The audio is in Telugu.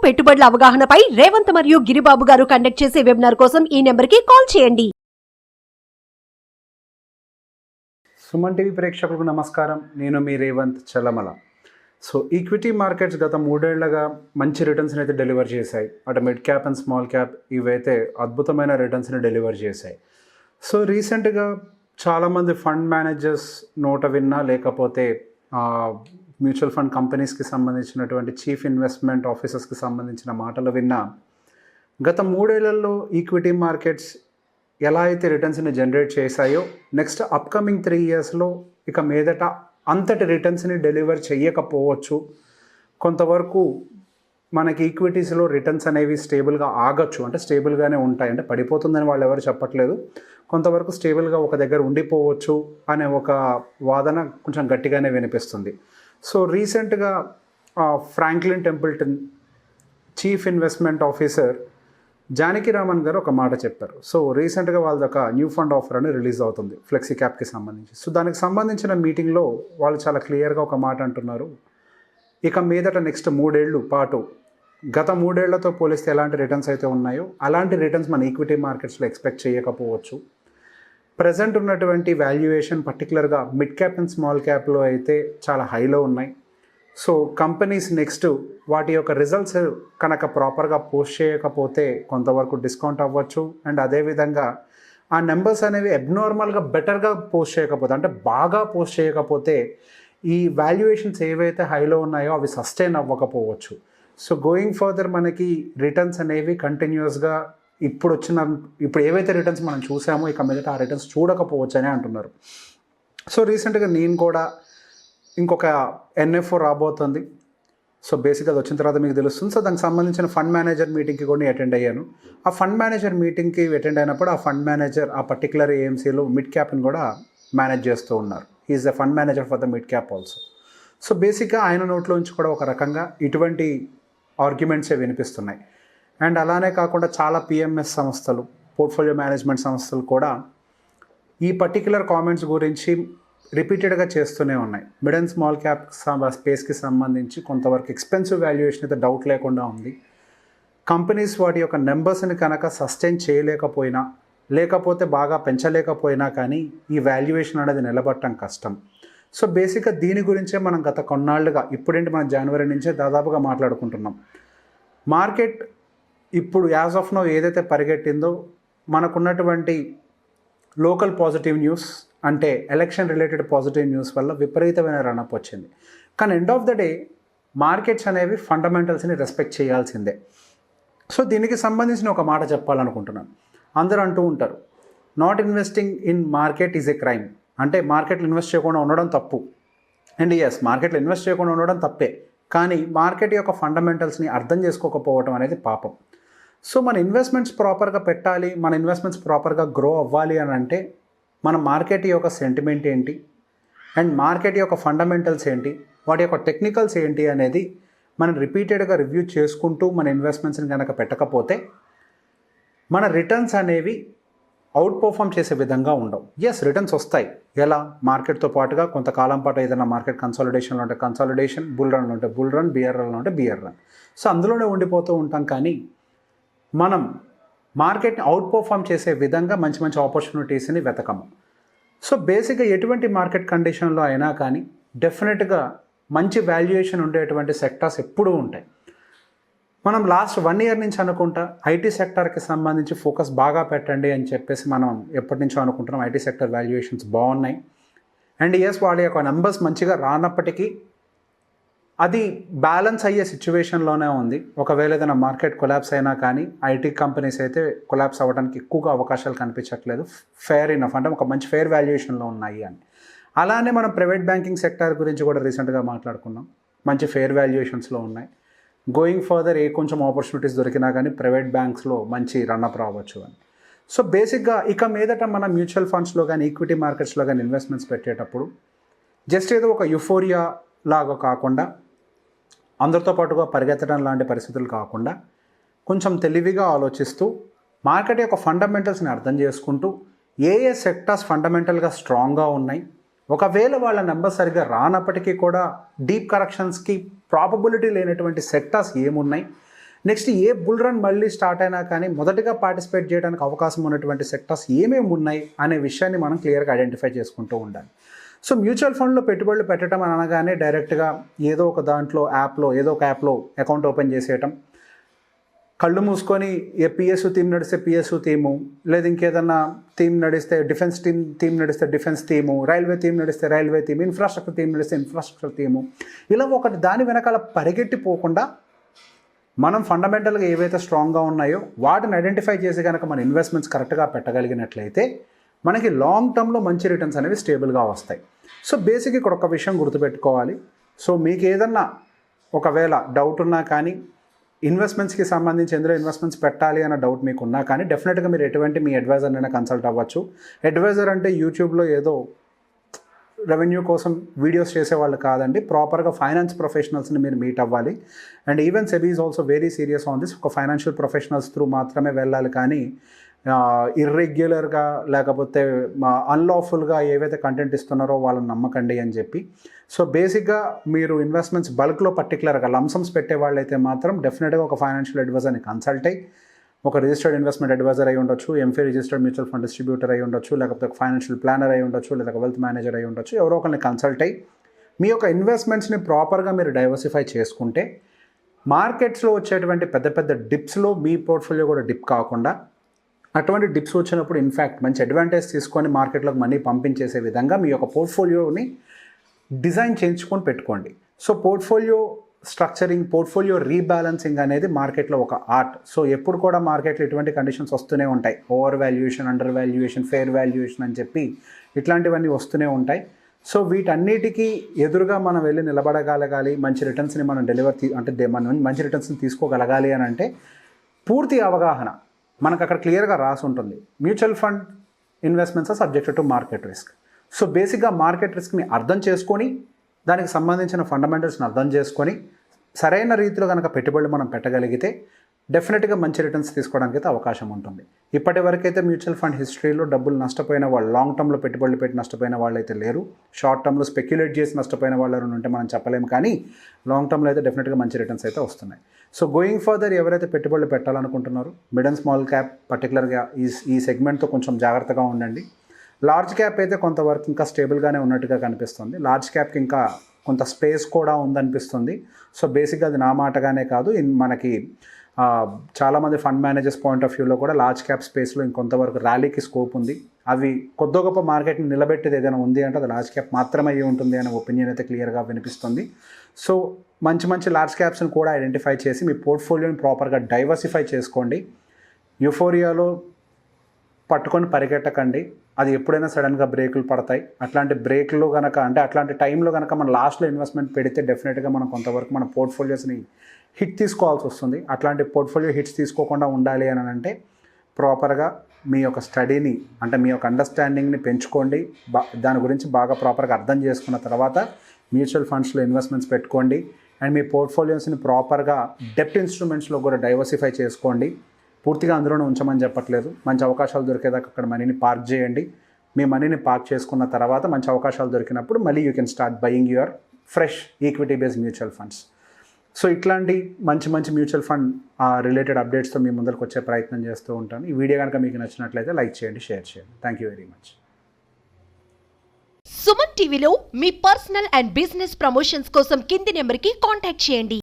పెట్టుబడుల అవగాహనపై రేవంత్ మరియు గిరిబాబు గారు కండక్ట్ చేసే వెబినార్ కోసం ఈ నెంబర్కి కాల్ చేయండి. సుమన్ టీవీ ప్రేక్షకులకు నమస్కారం. నేను మీ రేవంత్ చల్లమల. ఈక్విటీ మార్కెట్స్ గత 3 ఏళ్లుగా మంచి రిటర్న్స్ని అయితే డెలివర్ చేశాయి. అటు mid cap and small cap ఇవైతే అద్భుతమైన రిటర్న్స్ని డెలివర్ చేశాయి. రీసెంట్గా చాలామంది ఫండ్ మేనేజర్స్ నోట విన్నా, లేకపోతే మ్యూచువల్ ఫండ్ కంపెనీస్కి సంబంధించినటువంటి చీఫ్ ఇన్వెస్ట్మెంట్ ఆఫీసర్స్కి సంబంధించిన మాటలు విన్నా, గత 3 ఏళ్లలో ఈక్విటీ మార్కెట్స్ ఎలా అయితే రిటర్న్స్ని జనరేట్ చేశాయో నెక్స్ట్ అప్కమింగ్ 3 ఇయర్స్లో ఇక మీదట అంతటి రిటర్న్స్ని డెలివర్ చేయకపోవచ్చు. కొంతవరకు మనకి ఈక్విటీస్లో రిటర్న్స్ అనేవి స్టేబుల్గా ఆగచ్చు, అంటే స్టేబుల్గానే ఉంటాయి, అంటే పడిపోతుందని వాళ్ళు ఎవరు చెప్పట్లేదు. కొంతవరకు స్టేబుల్గా ఒక దగ్గర ఉండిపోవచ్చు అనే ఒక వాదన కొంచెం గట్టిగానే వినిపిస్తుంది. రీసెంట్గా Franklin Templeton chief investment officer Janaki Raman గారు ఒక మాట చెప్పారు. రీసెంట్గా వాళ్ళది ఒక న్యూ ఫండ్ ఆఫర్ అని రిలీజ్ అవుతుంది ఫ్లెక్సీ క్యాప్కి సంబంధించి. దానికి సంబంధించిన మీటింగ్లో వాళ్ళు చాలా క్లియర్గా ఒక మాట అంటున్నారు. ఇక మీదట నెక్స్ట్ 3 ఏళ్ళు పాటు గత 3 ఏళ్లతో పోలిస్తే ఎలాంటి రిటర్న్స్ అయితే ఉన్నాయో అలాంటి రిటర్న్స్ మన ఈక్విటీ మార్కెట్స్లో ఎక్స్పెక్ట్ చేయకపోవచ్చు. ప్రజెంట్ ఉన్నటువంటి వాల్యుయేషన్ పర్టికులర్గా మిడ్ క్యాప్ అండ్ స్మాల్ క్యాప్లో అయితే చాలా హైలో ఉన్నాయి. కంపెనీస్ నెక్స్ట్ వాటి యొక్క రిజల్ట్స్ కనుక ప్రాపర్గా పోస్ట్ చేయకపోతే కొంతవరకు డిస్కౌంట్ అవ్వచ్చు. అండ్ అదేవిధంగా ఆ నెంబర్స్ అనేవి అబ్నార్మల్గా బెటర్గా పోస్ట్ చేయకపోతే, అంటే బాగా పోస్ట్ చేయకపోతే ఈ వాల్యుయేషన్స్ ఏవైతే హైలో ఉన్నాయో అవి సస్టైన్ అవ్వకపోవచ్చు. గోయింగ్ ఫర్దర్ మనకి రిటర్న్స్ అనేవి కంటిన్యూస్గా ఇప్పుడు ఏవైతే రిటర్న్స్ మనం చూసామో ఇక మీదట ఆ రిటర్న్స్ చూడకపోవచ్చు అని అంటున్నారు. రీసెంట్గా నేను కూడా ఇంకొక ఎన్ఎఫ్ఓ రాబోతుంది. బేసిక్గా అది వచ్చిన తర్వాత మీకు తెలుస్తుంది. దానికి సంబంధించిన ఫండ్ మేనేజర్ మీటింగ్కి కూడా అటెండ్ అయ్యాను. ఆ ఫండ్ మేనేజర్ మీటింగ్కి అటెండ్ అయినప్పుడు ఆ ఫండ్ మేనేజర్ ఆ పర్టికులర్ ఏఎంసీలో మిడ్ క్యాప్ని కూడా మేనేజ్ చేస్తూ ఉన్నారు. Is the fund manager for the mid cap also. బేసిక్గా ఆయన నోట్లోంచి కూడా ఒక రకంగా ఇటువంటి ఆర్గ్యుమెంట్సే వినిపిస్తున్నాయి. అండ్ అలానే కాకుండా చాలా పిఎంఎస్ సంస్థలు, పోర్ట్ఫోలియో మేనేజ్మెంట్ సంస్థలు కూడా ఈ పర్టికులర్ కామెంట్స్ గురించి రిపీటెడ్గా చేస్తూనే ఉన్నాయి. మిడ్ అండ్ స్మాల్ క్యాప్ స్పేస్కి సంబంధించి కొంతవరకు ఎక్స్పెన్సివ్ వాల్యుయేషన్ అయితే డౌట్ లేకుండా ఉంది. కంపెనీస్ వాటి యొక్క నెంబర్స్ని కనుక సస్టైన్ చేయలేకపోయినా, లేకపోతే బాగా పెంచలేకపోయినా కానీ ఈ వాల్యుయేషన్ అనేది నిలబడటం కష్టం. బేసిక్గా దీని గురించే మనం గత కొన్నాళ్ళుగా, ఇప్పుడేంటి మనం జనవరి నుంచే దాదాపుగా మాట్లాడుకుంటున్నాం. మార్కెట్ ఇప్పుడు యాజ్ ఆఫ్ నో ఏదైతే పరిగెట్టిందో, మనకున్నటువంటి లోకల్ పాజిటివ్ న్యూస్, అంటే ఎలక్షన్ రిలేటెడ్ పాజిటివ్ న్యూస్ వల్ల విపరీతమైన రన్అప్ వచ్చింది. కానీ end of the day markets అనేవి ఫండమెంటల్స్ని రెస్పెక్ట్ చేయాల్సిందే. దీనికి సంబంధించిన ఒక మాట చెప్పాలనుకుంటున్నాను. అందరూ అంటూ ఉంటారు, not investing in market is a crime, అంటే మార్కెట్లో ఇన్వెస్ట్ చేయకుండా ఉండడం తప్పు. అండ్ ఎస్, మార్కెట్లో ఇన్వెస్ట్ చేయకుండా ఉండడం తప్పే, కానీ మార్కెట్ యొక్క ఫండమెంటల్స్ని అర్థం చేసుకోకపోవడం అనేది పాపం. మన ఇన్వెస్ట్మెంట్స్ ప్రాపర్గా పెట్టాలి, మన ఇన్వెస్ట్మెంట్స్ ప్రాపర్గా గ్రో అవ్వాలి అని అంటే మన మార్కెట్ యొక్క సెంటిమెంట్ ఏంటి, అండ్ మార్కెట్ యొక్క ఫండమెంటల్స్ ఏంటి, వాటి యొక్క టెక్నికల్స్ ఏంటి అనేది మనం రిపీటెడ్గా రివ్యూ చేసుకుంటూ మన ఇన్వెస్ట్మెంట్స్ని కనుక పెట్టకపోతే మన రిటర్న్స్ అనేవి అవుట్ పర్ఫామ్ చేసే విధంగా ఉండవు. ఎస్, రిటర్న్స్ వస్తాయి. ఎలా? మార్కెట్తో పాటుగా కొంతకాలం పాటు ఏదైనా మార్కెట్ కన్సాలిడేషన్లో ఉంటే కన్సాలిడేషన్, బుల్ రన్లో ఉంటే బుల్ రన్, బియర్ రన్లో ఉంటే బియర్ రన్. అందులోనే ఉండిపోతూ ఉంటాం. కానీ మనం మార్కెట్ని అవుట్ పర్ఫామ్ చేసే విధంగా మంచి మంచి ఆపర్చునిటీస్ని వెతకము. బేసిక్గా ఎటువంటి మార్కెట్ కండిషన్లో అయినా కానీ డెఫినెట్గా మంచి వాల్యుయేషన్ ఉండేటువంటి సెక్టార్స్ ఎప్పుడూ ఉంటాయి. మనం లాస్ట్ 1 ఇయర్ నుంచి అనుకుంటా ఐటీ సెక్టార్కి సంబంధించి ఫోకస్ బాగా పెట్టండి అని చెప్పేసి మనం ఎప్పటి నుంచో అనుకుంటున్నాం. ఐటీ సెక్టర్ వాల్యుయేషన్స్ బాగున్నాయి. అండ్ ఎస్, వాళ్ళ యొక్క నెంబర్స్ మంచిగా రానప్పటికీ అది బ్యాలెన్స్ అయ్యే సిచ్యువేషన్లోనే ఉంది. ఒకవేళ ఏదైనా మార్కెట్ కొలాప్స్ అయినా కానీ ఐటీ కంపెనీస్ అయితే కొలాప్స్ అవ్వడానికి ఎక్కువగా అవకాశాలు కనిపించట్లేదు. ఫెయిర్ ఇనఫ్, అంటే ఒక మంచి ఫెయిర్ వాల్యుయేషన్లో ఉన్నాయి అని. అలానే మనం ప్రైవేట్ బ్యాంకింగ్ సెక్టార్ గురించి కూడా రీసెంట్గా మాట్లాడుకున్నాం. మంచి ఫెయిర్ వాల్యుయేషన్స్లో ఉన్నాయి. గోయింగ్ ఫర్దర్ కొంచెం ఆపర్చునిటీస్ దొరికినా కానీ ప్రైవేట్ బ్యాంక్స్లో మంచి రన్అప్ రావచ్చు అని. బేసిక్గా ఇక మీదట మన మ్యూచువల్ ఫండ్స్లో కానీ ఈక్విటీ మార్కెట్స్లో కానీ ఇన్వెస్ట్మెంట్స్ పెట్టేటప్పుడు జస్ట్ ఏదో ఒక యుఫోరియా లాగా కాకుండా, అందరితో పాటుగా పరిగెత్తడం లాంటి పరిస్థితులు కాకుండా కొంచెం తెలివిగా ఆలోచిస్తూ మార్కెట్ యొక్క ఫండమెంటల్స్ని అర్థం చేసుకుంటూ ఏ సెక్టార్స్ ఫండమెంటల్గా స్ట్రాంగ్గా ఉన్నాయి, ఒకవేళ వాళ్ళ నెంబర్ సరిగ్గా రానప్పటికీ కూడా డీప్ కరెక్షన్స్కి ప్రాబబిలిటీ లేనటువంటి సెక్టార్స్ ఏమున్నాయి, నెక్స్ట్ ఏ బుల్ రన్ మళ్ళీ స్టార్ట్ అయినా కానీ మొదటగా పార్టిసిపేట్ చేయడానికి అవకాశం ఉన్నటువంటి సెక్టర్స్ ఏమేమి ఉన్నాయి అనే విషయాన్ని మనం క్లియర్గా ఐడెంటిఫై చేసుకుంటూ ఉండాలి. సో మ్యూచువల్ ఫండ్లో పెట్టుబడులు పెట్టడం అని అనగానే డైరెక్ట్గా ఏదో ఒక దాంట్లో ఏదో ఒక యాప్లో అకౌంట్ ఓపెన్ చేసేయటం, కళ్ళు మూసుకొని ఏ పిఎస్యు థీమ్ నడిస్తే పిఎస్యు థీము, లేదా ఇంకేదన్నా థీమ్ నడిస్తే డిఫెన్స్ థీమ్ నడిస్తే డిఫెన్స్ థీము, రైల్వే థీమ్ నడిస్తే రైల్వే థీమ్, ఇన్ఫ్రాస్ట్రక్చర్ థీమ్ నడిస్తే ఇన్ఫ్రాస్ట్రక్చర్ థీము, ఇలా ఒకటి దాని వెనకాల పరిగెట్టిపోకుండా మనం ఫండమెంటల్గా ఏవైతే స్ట్రాంగ్గా ఉన్నాయో వాటిని ఐడెంటిఫై చేసి కనుక మన ఇన్వెస్ట్మెంట్స్ కరెక్ట్గా పెట్టగలిగినట్లయితే మనకి లాంగ్ టర్మ్లో మంచి రిటర్న్స్ అనేవి స్టేబుల్గా వస్తాయి. సో బేసిక్ ఇక్కడ ఒక విషయం గుర్తుపెట్టుకోవాలి. సో మీకు ఏదన్నా ఒకవేళ డౌట్ ఉన్నా కానీ ఇన్వెస్ట్మెంట్స్కి సంబంధించి ఎందులో ఇన్వెస్ట్మెంట్స్ పెట్టాలి అన్న డౌట్ మీకు ఉన్నా కానీ డెఫినెట్గా మీరు ఎటువంటి మీ అడ్వైజర్నైనా కన్సల్ట్ అవ్వచ్చు. అడ్వైజర్ అంటే యూట్యూబ్లో ఏదో రెవెన్యూ కోసం వీడియోస్ చేసేవాళ్ళు కాదండి, ప్రాపర్గా ఫైనాన్స్ ప్రొఫెషనల్స్ని మీరు మీట్ అవ్వాలి. And even SEBI is also very serious on this. ఒక ఫైనాన్షియల్ ప్రొఫెషనల్స్ త్రూ మాత్రమే వెళ్ళాలి, కానీ ఇర్రెగ్యులర్గా లేకపోతే అన్లాఫుల్గా ఏవైతే కంటెంట్ ఇస్తున్నారో వాళ్ళని నమ్మకండి అని చెప్పి. సో బేసిక్గా మీరు ఇన్వెస్ట్మెంట్స్ బల్క్లో పర్టికులర్గా లంసమ్స్ పెట్టే వాళ్ళైతే మాత్రం డెఫినెట్గా ఒక ఫైనాన్షియల్ అడ్వైజర్ని కన్సల్ట్ అయ్యి, ఒక రిజిస్టర్డ్ ఇన్వెస్ట్మెంట్ అడ్వైజర్ అయి ఉండొచ్చు, ఎంఫీ రిజిస్టర్డ్ మ్యూచువల్ ఫండ్ డిస్ట్రిబ్యూటర్ అయి ఉండొచ్చు, లేకపోతే ఒక ఫైనాన్షియల్ ప్లానర్ అయి ఉండొచ్చు, లేదా వెల్త్ మేనేజర్ అయి ఉండొచ్చు, ఎవరో ఒకరిని కన్సల్ట్ అయ్యి మీ యొక్క ఇన్వెస్ట్మెంట్స్ని ప్రాపర్గా మీరు డైవర్సిఫై చేసుకుంటే మార్కెట్స్లో వచ్చేటువంటి పెద్ద పెద్ద డిప్స్లో మీ పోర్ట్ఫోలియో కూడా డిప్ కాకుండా, అటువంటి డిప్స్ వచ్చినప్పుడు ఇన్ఫ్యాక్ట్ మంచి అడ్వాంటేజ్ తీసుకొని మార్కెట్లోకి మనీ పంపించేసే విధంగా మీ యొక్క పోర్ట్ఫోలియోని డిజైన్ చేయించుకొని పెట్టుకోండి. So portfolio structuring, portfolio rebalancing అనేది మార్కెట్లో ఒక ఆర్ట్. సో ఎప్పుడు కూడా మార్కెట్లో ఇటువంటి కండిషన్స్ వస్తూనే ఉంటాయి. Over valuation, under valuation, fair valuation అని చెప్పి ఇట్లాంటివన్నీ వస్తూనే ఉంటాయి. సో వీటన్నిటికీ ఎదురుగా మనం వెళ్ళి నిలబడగలగాలి, మంచి రిటర్న్స్ని మనం మనం మంచి రిటర్న్స్ని తీసుకోగలగాలి అని అంటే పూర్తి అవగాహన మనకు అక్కడ క్లియర్గా రాసి ఉంటుంది. Mutual fund investments are subjected to market risk. So బేసిక్గా మార్కెట్ రిస్క్ని అర్థం చేసుకొని, దానికి సంబంధించిన ఫండమెంటల్స్ని అర్థం చేసుకొని సరైన రీతిలో కనుక పెట్టుబడులు మనం పెట్టగలిగితే డెఫినెట్గా మంచి రిటర్న్స్ తీసుకోవడానికి అయితే అవకాశం ఉంటుంది. ఇప్పటి వరకైతే మ్యూచువల్ ఫండ్ హిస్టరీలో డబ్బులు నష్టపోయిన వాళ్ళు, లాంగ్ టర్మ్లో పెట్టుబడులు పెట్టి నష్టపోయిన వాళ్ళు అయితే లేరు. షార్ట్ టర్మ్లో స్పెక్యులేట్ చేసి నష్టపోయిన వాళ్ళు ఉంటే మనం చెప్పలేము, కానీ లాంగ్ టర్మ్లో అయితే డెఫినెట్గా మంచి రిటర్న్స్ అయితే వస్తున్నాయి. సో గోయింగ్ ఫర్దర్ ఎవరైతే పెట్టుబడులు పెట్టాలనుకుంటున్నారో మిడ్ అండ్ స్మాల్ క్యాప్ పర్టికులర్గా ఈ సెగ్మెంట్తో కొంచెం జాగ్రత్తగా ఉండండి. లార్జ్ క్యాప్ అయితే కొంతవరకు ఇంకా స్టేబుల్గానే ఉన్నట్టుగా కనిపిస్తుంది. లార్జ్ క్యాప్కి ఇంకా కొంత స్పేస్ కూడా ఉందనిపిస్తుంది. సో బేసిక్గా అది నా మాటగానే కాదు, మనకి చాలామంది ఫండ్ మేనేజర్స్ పాయింట్ ఆఫ్ వ్యూలో కూడా లార్జ్ క్యాప్ స్పేస్లో ఇంకొంతవరకు ర్యాలీకి స్కోప్ ఉంది. అవి కొద్ది గొప్ప మార్కెట్ని నిలబెట్టేది ఏదైనా ఉంది అంటే అది లార్జ్ క్యాప్ మాత్రమే అయ్యి ఉంటుంది అనే ఒపీనియన్ అయితే క్లియర్గా వినిపిస్తుంది. సో మంచి లార్జ్ క్యాప్స్ని కూడా ఐడెంటిఫై చేసి మీ పోర్ట్ఫోలియోని ప్రాపర్గా డైవర్సిఫై చేసుకోండి. యూఫోరియాలో పట్టుకొని పరిగెట్టకండి, అది ఎప్పుడైనా సడన్గా బ్రేకులు పడతాయి. అట్లాంటి బ్రేక్లు కనుక అంటే అట్లాంటి టైంలో కనుక మనం లాస్ట్లో ఇన్వెస్ట్మెంట్ పెడితే డెఫినెట్గా మనం కొంతవరకు మన పోర్ట్ఫోలియోస్ని హిట్ తీసుకోవాల్సి వస్తుంది. అట్లాంటి పోర్ట్ఫోలియో హిట్స్ తీసుకోకుండా ఉండాలి అని అంటే ప్రాపర్గా మీ యొక్క స్టడీని అంటే మీ యొక్క అండర్స్టాండింగ్ని పెంచుకోండి. దాని గురించి బాగా ప్రాపర్గా అర్థం చేసుకున్న తర్వాత మ్యూచువల్ ఫండ్స్లో ఇన్వెస్ట్మెంట్స్ పెట్టుకోండి. అండ్ మీ పోర్ట్ఫోలియోస్ని ప్రాపర్గా డెప్ట్ ఇన్స్ట్రుమెంట్స్లో కూడా డైవర్సిఫై చేసుకోండి. పూర్తిగా అందులోనే ఉంచమని చెప్పట్లేదు, మంచి అవకాశాలు దొరికేదాకా అక్కడ మనీని పార్క్ చేయండి. మీ మనీని పార్క్ చేసుకున్న తర్వాత మంచి అవకాశాలు దొరికినప్పుడు మళ్ళీ you can start buying your fresh equity based mutual funds. So ఇట్లాంటి మంచి మ్యూచువల్ ఫండ్ రిలేటెడ్ అప్డేట్స్తో మీ ముందరకు వచ్చే ప్రయత్నం చేస్తూ ఉంటాను. ఈ వీడియో కనుక మీకు నచ్చినట్లయితే లైక్ చేయండి, షేర్ చేయండి. Thank you very much. Suman టీవీలో మీ పర్సనల్ అండ్ బిజినెస్ ప్రమోషన్స్ కోసం కింది నెంబర్కి కాంటాక్ట్ చేయండి.